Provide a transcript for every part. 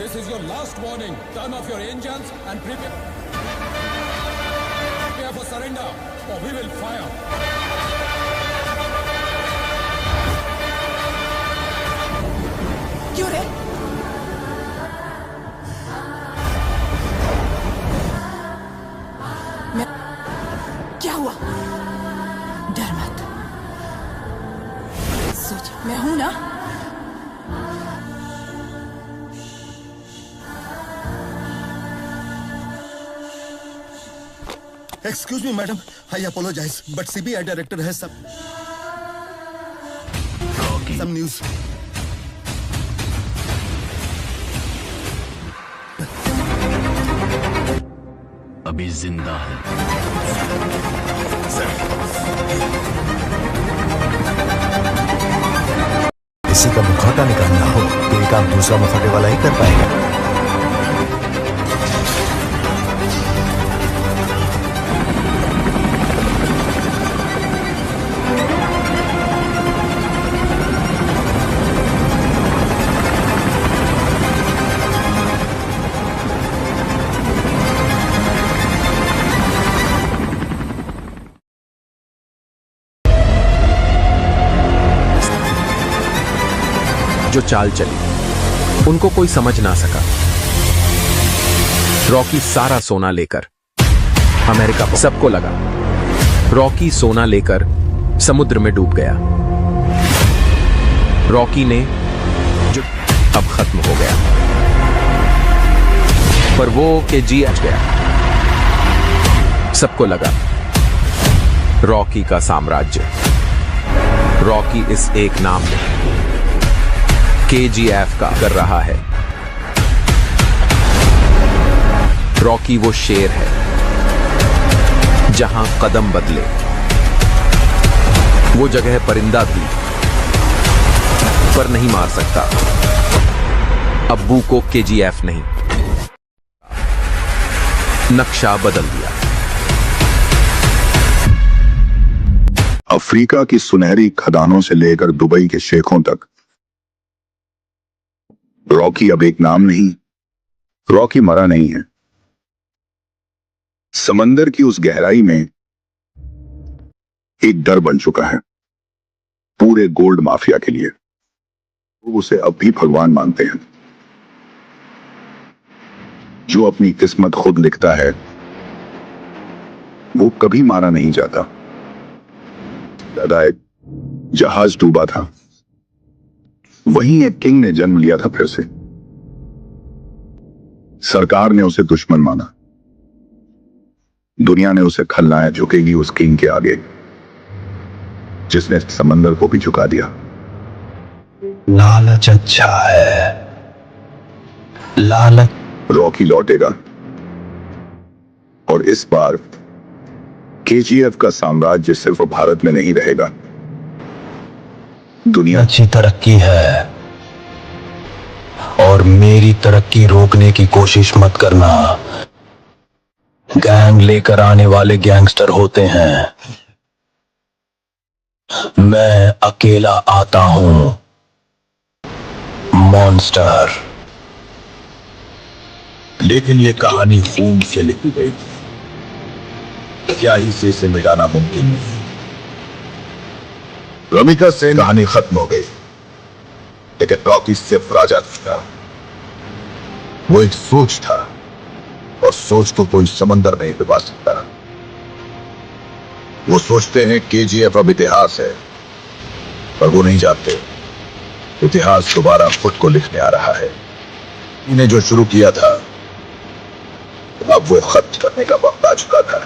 This is your last warning. Turn off your engines and prepare for surrender, or we will fire. क्यों रे? क्या हुआ? डर मत। सोच, मैं हूं ना। Excuse me, madam. I apologize, but CBI director has some news. अभी जिंदा है। किसी का मुखौटा निकालना हो तो ये काम दूसरा मुखौटे वाला ही कर पाएगा। जो चाल चली उनको कोई समझ ना सका। रॉकी सारा सोना लेकर अमेरिका, सबको लगा रॉकी सोना लेकर समुद्र में डूब गया। रॉकी ने जो अब खत्म हो गया, पर वो के जी अच गया। सबको लगा रॉकी का साम्राज्य, रॉकी इस एक नाम में KGF का कर रहा है। रॉकी वो शेर है जहां कदम बदले, वो जगह परिंदा भी पर नहीं मार सकता। अब्बू को KGF नहीं, नक्शा बदल दिया। अफ्रीका की सुनहरी खदानों से लेकर दुबई के शेखों तक रॉकी अब एक नाम नहीं, रॉकी मरा नहीं है। समंदर की उस गहराई में एक डर बन चुका है पूरे गोल्ड माफिया के लिए। लोग उसे अब भी भगवान मानते हैं। जो अपनी किस्मत खुद लिखता है वो कभी मारा नहीं जाता। दादा, एक जहाज डूबा था, वहीं एक किंग ने जन्म लिया था फिर से। सरकार ने उसे दुश्मन माना, दुनिया ने उसे खलनायक झुकेगी उस किंग के आगे जिसने समंदर को भी झुका दिया। लालच अच्छा है, लालच। रॉकी लौटेगा और इस बार KGF का साम्राज्य सिर्फ भारत में नहीं रहेगा, दुनिया अच्छी तरक्की है और मेरी तरक्की रोकने की कोशिश मत करना। गैंग लेकर आने वाले गैंगस्टर होते हैं, मैं अकेला आता हूं, मॉन्स्टर। लेकिन ये कहानी खून से लिखी गई, क्या इसे मिटाना मुमकिन नहीं। रमिका सेन कहानी खत्म हो गई, लेकिन रॉकी सिर्फ राजा था। वो एक सोच था और सोच को कोई समंदर नहीं डुबा सकता। वो सोचते हैं KGF अब इतिहास है, पर वो नहीं जानते इतिहास दोबारा खुद को लिखने आ रहा है। इन्हें जो शुरू किया था अब वो खत्म करने का वक्त आ चुका था,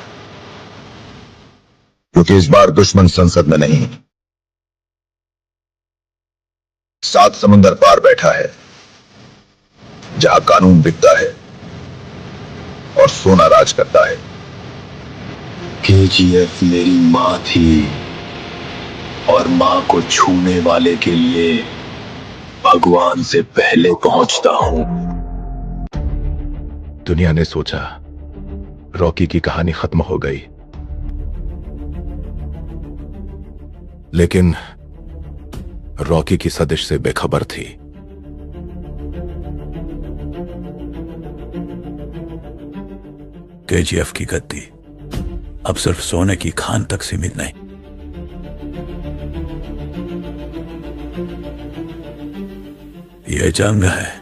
क्योंकि इस बार दुश्मन संसद में नहीं, 7 समंदर पार बैठा है, जहां कानून बिकता है और सोना राज करता है। KGF मेरी मां थी और मां को छूने वाले के लिए भगवान से पहले पहुंचता हूं। दुनिया ने सोचा रॉकी की कहानी खत्म हो गई, लेकिन रॉकी की सदिश से बेखबर थी। केजीएफ की गद्दी अब सिर्फ सोने की खान तक सीमित नहीं, यह जंग है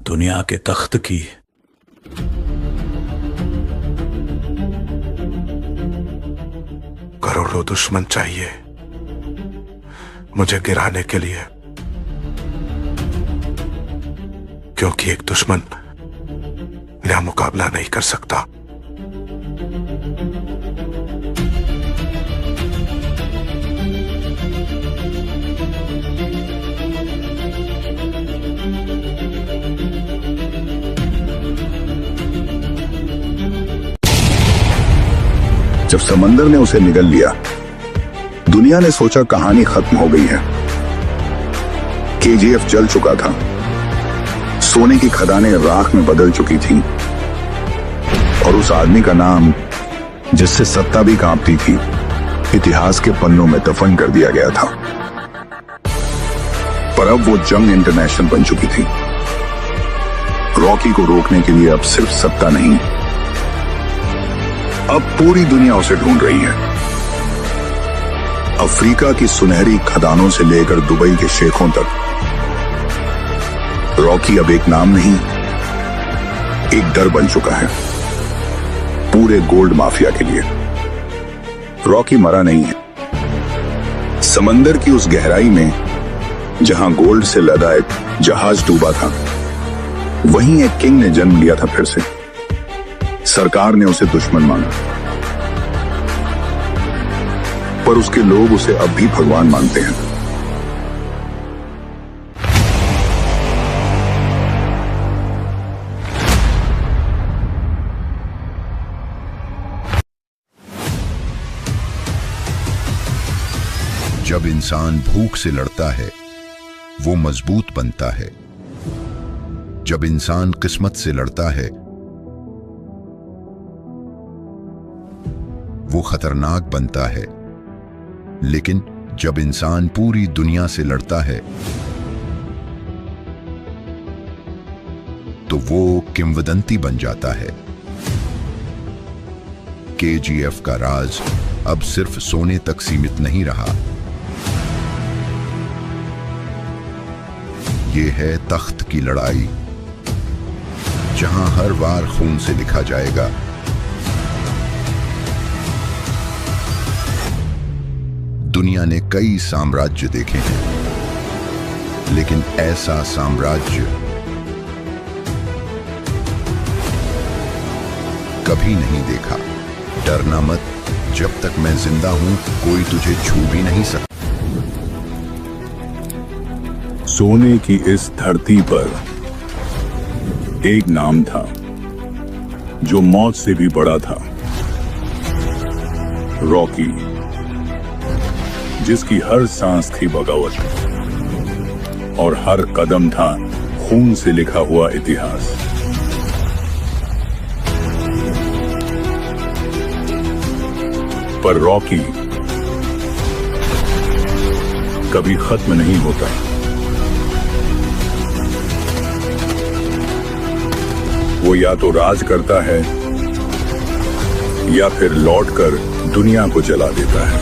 दुनिया के तख्त की। करोड़ों दुश्मन चाहिए मुझे गिराने के लिए, क्योंकि एक दुश्मन मेरा मुकाबला नहीं कर सकता। जब समंदर ने उसे निगल लिया, दुनिया ने सोचा कहानी खत्म हो गई है। केजीएफ जल चुका था, सोने की खदानें राख में बदल चुकी थी और उस आदमी का नाम जिससे सत्ता भी कांपती थी, इतिहास के पन्नों में दफन कर दिया गया था। पर अब वो जंग इंटरनेशनल बन चुकी थी। रॉकी को रोकने के लिए अब सिर्फ सत्ता नहीं, अब पूरी दुनिया उसे ढूंढ रही है। अफ्रीका की सुनहरी खदानों से लेकर दुबई के शेखों तक रॉकी अब एक नाम नहीं, एक डर बन चुका है पूरे गोल्ड माफिया के लिए। रॉकी मरा नहीं है। समंदर की उस गहराई में जहां गोल्ड से लदा एक जहाज डूबा था, वहीं एक किंग ने जन्म लिया था फिर से। सरकार ने उसे दुश्मन माना, पर उसके लोग उसे अब भी भगवान मानते हैं। जब इंसान भूख से लड़ता है वो मजबूत बनता है। जब इंसान किस्मत से लड़ता है वो खतरनाक बनता है। लेकिन जब इंसान पूरी दुनिया से लड़ता है तो वो किंवदंती बन जाता है। केजीएफ का राज अब सिर्फ सोने तक सीमित नहीं रहा, ये है तख्त की लड़ाई, जहां हर बार खून से लिखा जाएगा। दुनिया ने कई साम्राज्य देखे हैं, लेकिन ऐसा साम्राज्य कभी नहीं देखा। डरना मत, जब तक मैं जिंदा हूं कोई तुझे छू भी नहीं सकता। सोने की इस धरती पर एक नाम था जो मौत से भी बड़ा था, रॉकी, जिसकी हर सांस थी बगावत और हर कदम था खून से लिखा हुआ इतिहास। पर रॉकी कभी खत्म नहीं होता। वो या तो राज करता है या फिर लौटकर दुनिया को जला देता है।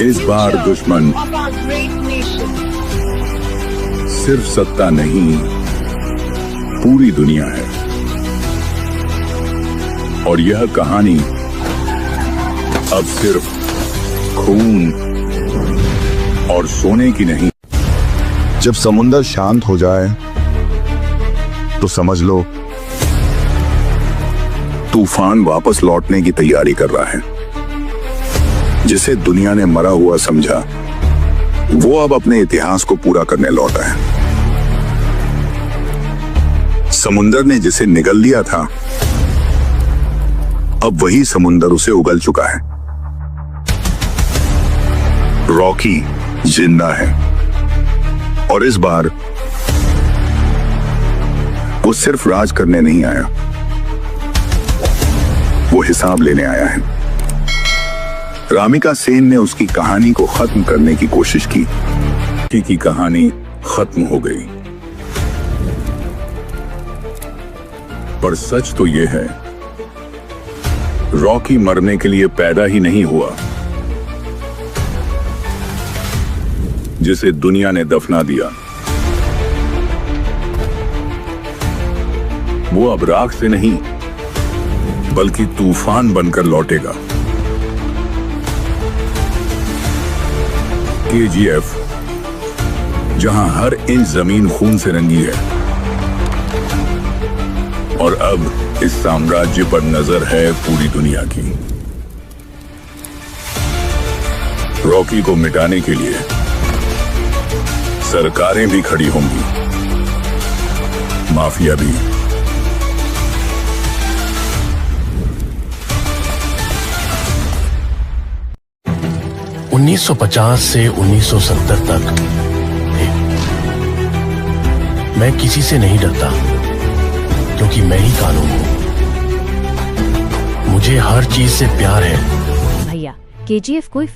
इस बार दुश्मन सिर्फ सत्ता नहीं, पूरी दुनिया है। और यह कहानी अब सिर्फ खून और सोने की नहीं। जब समुंदर शांत हो जाए तो समझ लो तूफान वापस लौटने की तैयारी कर रहा है। जिसे दुनिया ने मरा हुआ समझा, वो अब अपने इतिहास को पूरा करने लौटा है। समुंदर ने जिसे निगल लिया था, अब वही समुंदर उसे उगल चुका है। रॉकी जिंदा है और इस बार वो सिर्फ राज करने नहीं आया, वो हिसाब लेने आया है। रामिका सेन ने उसकी कहानी को खत्म करने की कोशिश की, कहानी खत्म हो गई। पर सच तो यह है, रॉकी मरने के लिए पैदा ही नहीं हुआ, जिसे दुनिया ने दफना दिया। वो अब राख से नहीं बल्कि तूफान बनकर लौटेगा। KGF, जहां हर इंच जमीन खून से रंगी है, और अब इस साम्राज्य पर नजर है पूरी दुनिया की। रॉकी को मिटाने के लिए सरकारें भी खड़ी होंगी, माफिया भी। – 1950 से 1970 तक मैं किसी से नहीं डरता, क्योंकि मैं ही कानून हूं। मुझे हर चीज से प्यार है। भैया, KGF कोई